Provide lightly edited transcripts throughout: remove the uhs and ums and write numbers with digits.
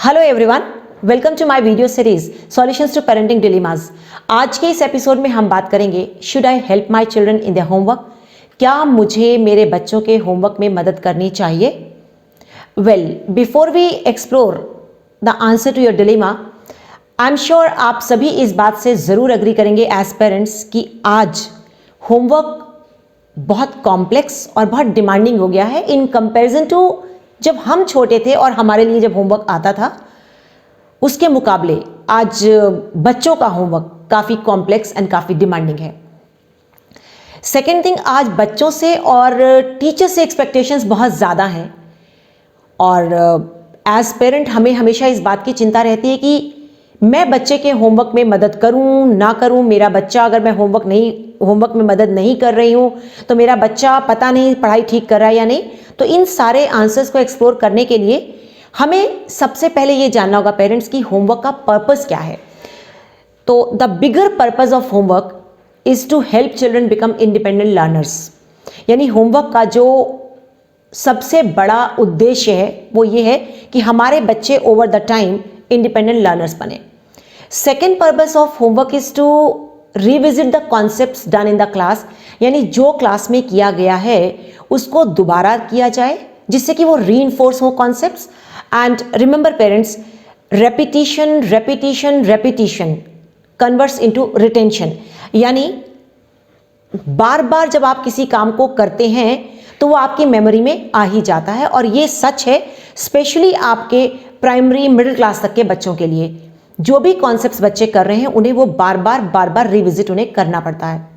Hello everyone, welcome to my video series solutions to parenting dilemmas. आज के इस episode में हम बात करेंगे should I help my children in their homework. क्या मुझे मेरे बच्चों के होमवर्क में मदद करनी चाहिए? Well, before we explore the answer to your dilemma, I am sure आप सभी इस बात से ज़रूर एग्री करेंगे एज पेरेंट्स कि आज होमवर्क बहुत कॉम्प्लेक्स और बहुत डिमांडिंग हो गया है इन कंपैरिजन टू जब हम छोटे थे और हमारे लिए जब होमवर्क आता था। उसके मुकाबले आज बच्चों का होमवर्क काफ़ी कॉम्प्लेक्स एंड काफ़ी डिमांडिंग है। सेकेंड थिंग, आज बच्चों से और टीचर से एक्सपेक्टेशंस बहुत ज़्यादा हैं और एज पेरेंट हमें हमेशा इस बात की चिंता रहती है कि मैं बच्चे के होमवर्क में मदद करूं ना करूं। मेरा बच्चा अगर मैं होमवर्क में मदद नहीं कर रही हूं तो मेरा बच्चा पता नहीं पढ़ाई ठीक कर रहा है या नहीं। तो इन सारे आंसर्स को एक्सप्लोर करने के लिए हमें सबसे पहले ये जानना होगा पेरेंट्स की होमवर्क का पर्पस क्या है। तो the bigger purpose of homework is to help children become independent learners. यानी होमवर्क का जो सबसे बड़ा उद्देश्य है वो ये है कि हमारे बच्चे over the time independent learners बने। Second purpose of homework is to revisit the concepts done in the class. यानी जो क्लास में किया गया है उसको दोबारा किया जाए जिससे कि वो रीइंफोर्स हो concepts. And remember parents, repetition repetition repetition converts into retention. यानी बार बार जब आप किसी काम को करते हैं तो वो आपकी मेमोरी में आ ही जाता है और ये सच है स्पेशली आपके प्राइमरी मिडिल क्लास तक के बच्चों के लिए। जो भी कॉन्सेप्ट्स बच्चे कर रहे हैं उन्हें वो बार बार रिविजिट उन्हें करना पड़ता है।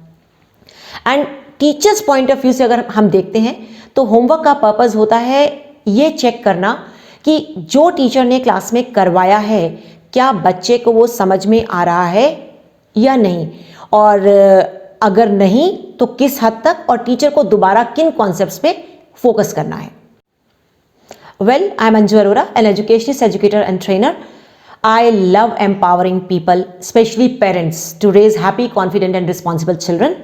And teachers point of view से अगर हम देखते हैं तो होमवर्क का पर्पस होता है ये चेक करना कि जो टीचर ने क्लास में करवाया है क्या बच्चे को वो समझ में आ रहा है या नहीं, और अगर नहीं तो किस हद तक, और टीचर को दोबारा किन कॉन्सेप्ट्स पे फोकस करना है। Well, I'm Anju Arora, an educationist, educator and trainer. I love empowering people, especially parents, to raise happy, confident and responsible children.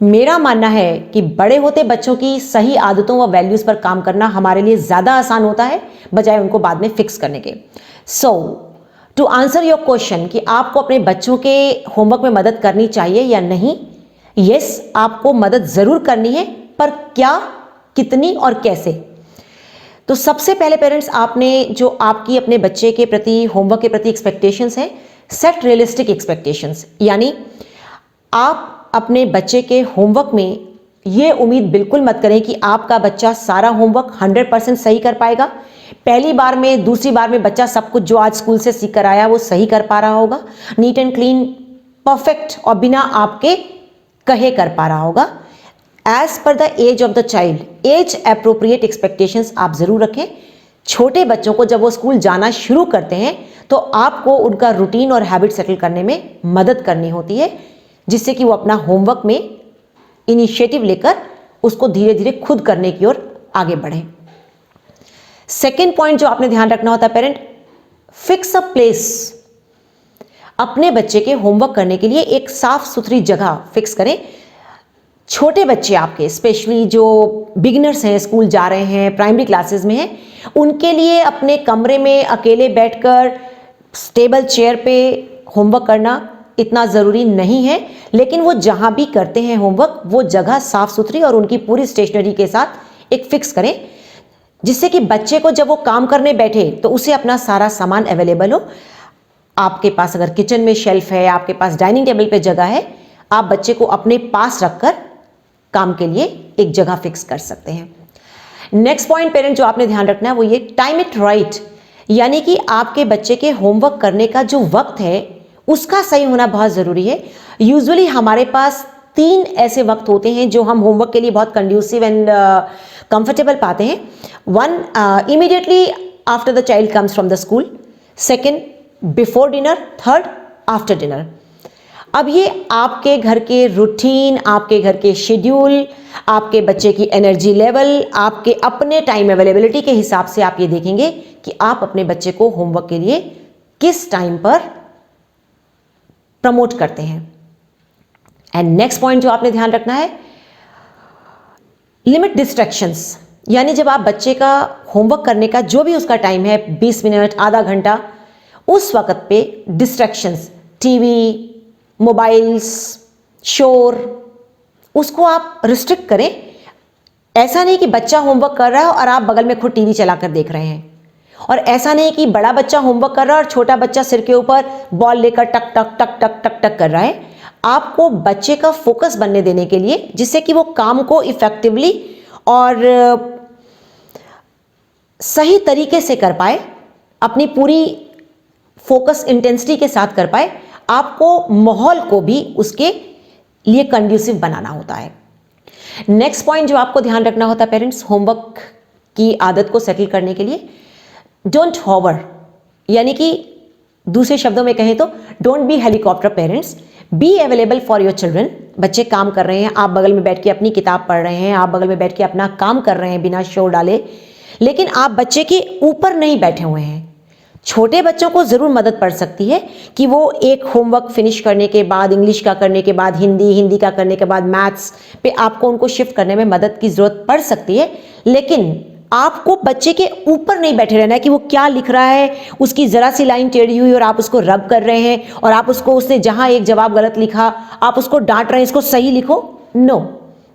मेरा मानना है कि बड़े होते बच्चों की सही आदतों व वैल्यूज़ पर काम करना हमारे लिए ज़्यादा आसान होता है बजाय उनको बाद में फिक्स करने के। So, to answer your question कि आपको अपने बच्चों के होमवर्क में मदद करनी चाहिए या नहीं, yes, आपको मदद ज़रूर करनी है, पर क्या, कितनी और कैसे। तो सबसे पहले पेरेंट्स आपने जो आपकी अपने बच्चे के प्रति होमवर्क के प्रति एक्सपेक्टेशंस हैं, सेट रियलिस्टिक एक्सपेक्टेशंस। यानी आप अपने बच्चे के होमवर्क में ये उम्मीद बिल्कुल मत करें कि आपका बच्चा सारा होमवर्क 100% सही कर पाएगा। पहली बार में, दूसरी बार में बच्चा सब कुछ जो आज स्कूल से सीख कर आया वो सही कर पा रहा होगा, नीट एंड क्लीन, परफेक्ट और बिना आपके कहे कर पा रहा होगा। एज पर the age of the child, age appropriate expectations आप जरूर रखें। छोटे बच्चों को जब वो स्कूल जाना शुरू करते हैं तो आपको उनका रूटीन और हैबिट सेटल करने में मदद करनी होती है जिससे कि वो अपना होमवर्क में इनिशिएटिव लेकर उसको धीरे धीरे खुद करने की ओर आगे बढ़े। सेकेंड पॉइंट जो आपने ध्यान रखना होता है पेरेंट, फिक्स अ प्लेस। अपने बच्चे के होमवर्क करने के लिए एक साफ सुथरी जगह फिक्स करें। छोटे बच्चे आपके, स्पेशली जो बिगिनर्स हैं, स्कूल जा रहे हैं, प्राइमरी क्लासेस में हैं, उनके लिए अपने कमरे में अकेले बैठकर टेबल चेयर पे होमवर्क करना इतना ज़रूरी नहीं है, लेकिन वो जहाँ भी करते हैं होमवर्क वो जगह साफ सुथरी और उनकी पूरी स्टेशनरी के साथ एक फिक्स करें जिससे कि बच्चे को जब वो काम करने बैठे तो उसे अपना सारा सामान अवेलेबल हो। आपके पास अगर किचन में शेल्फ है, आपके पास डाइनिंग टेबल पे जगह है, आप बच्चे को अपने पास रखकर काम के लिए एक जगह फिक्स कर सकते हैं। नेक्स्ट पॉइंट पेरेंट जो आपने ध्यान रखना है वो ये, टाइम इट राइट। यानी कि आपके बच्चे के होमवर्क करने का जो वक्त है उसका सही होना बहुत ज़रूरी है। यूजुअली हमारे पास 3 ऐसे वक्त होते हैं जो हम होमवर्क के लिए बहुत कंड्यूसिव एंड कंफर्टेबल पाते हैं। 1, immediately after the child comes from the school, 2, before dinner, 3, after dinner. अब ये आपके घर के रूटीन, आपके घर के शेड्यूल, आपके बच्चे की एनर्जी लेवल, आपके अपने टाइम अवेलेबिलिटी के हिसाब से आप ये देखेंगे कि आप अपने बच्चे को होमवर्क के लिए किस टाइम पर प्रमोट करते हैं। एंड नेक्स्ट पॉइंट जो आपने ध्यान रखना है, लिमिट डिस्ट्रैक्शंस। यानी जब आप बच्चे का होमवर्क करने का जो भी उसका टाइम है 20 मिनट, आधा घंटा, उस वक्त पे डिस्ट्रैक्शंस, टीवी, मोबाइल्स, शोर, उसको आप रिस्ट्रिक्ट करें। ऐसा नहीं कि बच्चा होमवर्क कर रहा है और आप बगल में खुद टीवी चलाकर देख रहे हैं, और ऐसा नहीं कि बड़ा बच्चा होमवर्क कर रहा है और छोटा बच्चा सिर के ऊपर बॉल लेकर टक टक टक टक टक टक कर रहा है। आपको बच्चे का फोकस बनने देने के लिए, जिससे कि वो काम को इफेक्टिवली और सही तरीके से कर पाए, अपनी पूरी फोकस इंटेंसिटी के साथ कर पाए, आपको माहौल को भी उसके लिए कंड्यूसिव बनाना होता है। नेक्स्ट पॉइंट जो आपको ध्यान रखना होता है पेरेंट्स, होमवर्क की आदत को सेटल करने के लिए, डोंट हॉवर, यानी कि दूसरे शब्दों में कहें तो don't be helicopter parents, be available for your children. बच्चे काम कर रहे हैं, आप बगल में बैठ के अपनी किताब पढ़ रहे हैं, आप बगल में बैठ के अपना काम कर रहे हैं बिना शोर डाले, लेकिन आप बच्चे के ऊपर नहीं बैठे हुए हैं। छोटे बच्चों को ज़रूर मदद पड़ सकती है कि वो एक होमवर्क फिनिश करने के बाद, इंग्लिश का करने के बाद हिंदी, हिंदी का करने के बाद मैथ्स पे आपको उनको शिफ्ट करने में मदद की ज़रूरत पड़ सकती है, लेकिन आपको बच्चे के ऊपर नहीं बैठे रहना है कि वो क्या लिख रहा है, उसकी ज़रा सी लाइन टेढ़ी हुई और आप उसको रब कर रहे हैं, और आप उसको, उसने जहाँ एक जवाब गलत लिखा आप उसको डांट रहे हैं, इसको सही लिखो। No,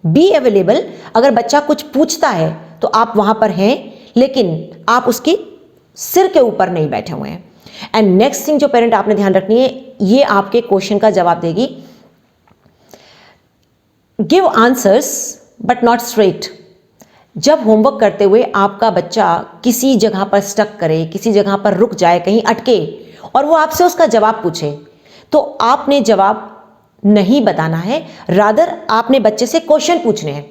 be available. अगर बच्चा कुछ पूछता है तो आप वहाँ पर हैं, लेकिन आप उसके सिर के ऊपर नहीं बैठे हुए हैं। एंड नेक्स्ट थिंग जो पेरेंट आपने ध्यान रखनी है, ये आपके क्वेश्चन का जवाब देगी। Give answers but not straight. जब होमवर्क करते हुए आपका बच्चा किसी जगह पर स्टक करे, किसी जगह पर रुक जाए, कहीं अटके, और वो आपसे उसका जवाब पूछे, तो आपने जवाब नहीं बताना है, रादर आपने बच्चे से क्वेश्चन पूछने हैं।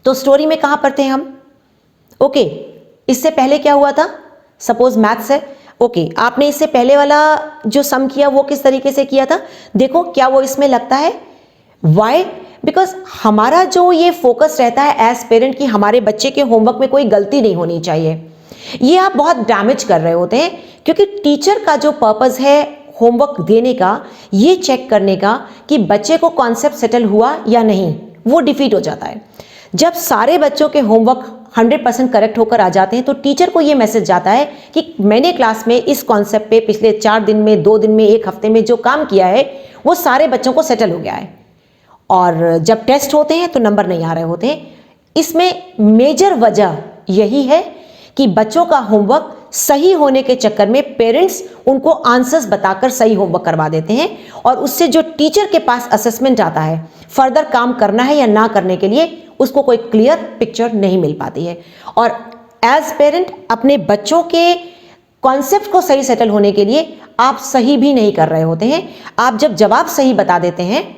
तो स्टोरी में कहां पर थे हम? ओके, इससे पहले क्या हुआ था? सपोज मैथ्स है, ओके, आपने इससे पहले वाला जो सम किया वो किस तरीके से किया था? देखो क्या वो इसमें लगता है? वाई? बिकॉज हमारा जो ये फोकस रहता है एज पेरेंट कि हमारे बच्चे के होमवर्क में कोई गलती नहीं होनी चाहिए, ये आप बहुत डैमेज कर रहे होते हैं, क्योंकि टीचर का जो पर्पस है होमवर्क देने का, ये चेक करने का कि बच्चे को कॉन्सेप्ट सेटल हुआ या नहीं, वो डिफीट हो जाता है। जब सारे बच्चों के होमवर्क 100% करेक्ट होकर आ जाते हैं तो टीचर को ये मैसेज जाता है कि मैंने क्लास में इस कॉन्सेप्ट पे पिछले 4 दिन में, 2 दिन में, 1 हफ्ते में जो काम किया है वो सारे बच्चों को सेटल हो गया है। और जब टेस्ट होते हैं तो नंबर नहीं आ रहे होते हैं। इसमें मेजर वजह यही है कि बच्चों का होमवर्क सही होने के चक्कर में पेरेंट्स उनको आंसर्स बताकर सही होमवर्क करवा देते हैं, और उससे जो टीचर के पास असेसमेंट आता है फर्दर काम करना है या ना करने के लिए, उसको कोई क्लियर पिक्चर नहीं मिल पाती है। और एज पेरेंट अपने बच्चों के कॉन्सेप्ट को सही सेटल होने के लिए आप सही भी नहीं कर रहे होते हैं। आप जब जवाब सही बता देते हैं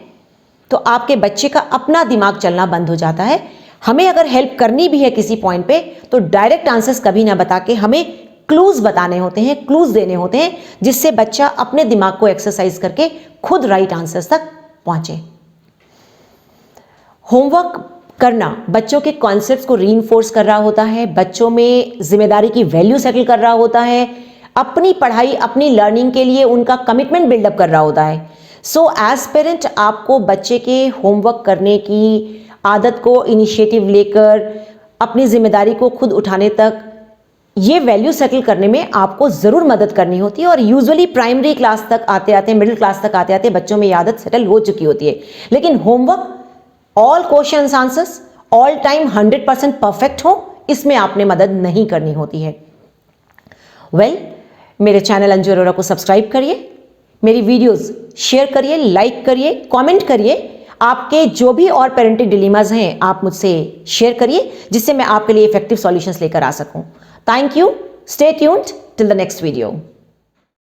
तो आपके बच्चे का अपना दिमाग चलना बंद हो जाता है। हमें अगर हेल्प करनी भी है किसी पॉइंट पे तो डायरेक्ट आंसर्स कभी ना बता के हमें क्लूज बताने होते हैं, क्लूज देने होते हैं, जिससे बच्चा अपने दिमाग को एक्सरसाइज करके खुद राइट आंसर्स तक पहुंचे। होमवर्क करना बच्चों के कॉन्सेप्ट्स को रीइंफोर्स कर रहा होता है, बच्चों में जिम्मेदारी की वैल्यू सेटल कर रहा होता है, अपनी पढ़ाई, अपनी लर्निंग के लिए उनका कमिटमेंट बिल्डअप कर रहा होता है। सो एज पेरेंट आपको बच्चे के होमवर्क करने की आदत को इनिशिएटिव लेकर अपनी जिम्मेदारी को खुद उठाने तक ये वैल्यू सेटल करने में आपको ज़रूर मदद करनी होती है। और यूजुअली प्राइमरी क्लास तक आते आते, मिडिल क्लास तक आते आते बच्चों में ये आदत सेटल हो चुकी होती है। लेकिन homework all questions answers all time 100% perfect हो, इसमें आपने मदद नहीं करनी होती है। मेरे चैनल अंजू अरोरा को सब्सक्राइब करिए, मेरी वीडियोस शेयर करिए, लाइक करिए, कमेंट करिए। आपके जो भी और पेरेंटिंग डिलेमास हैं आप मुझसे शेयर करिए, जिससे मैं आपके लिए इफेक्टिव सॉल्यूशंस लेकर आ सकूं। Thank you, stay tuned till the next video.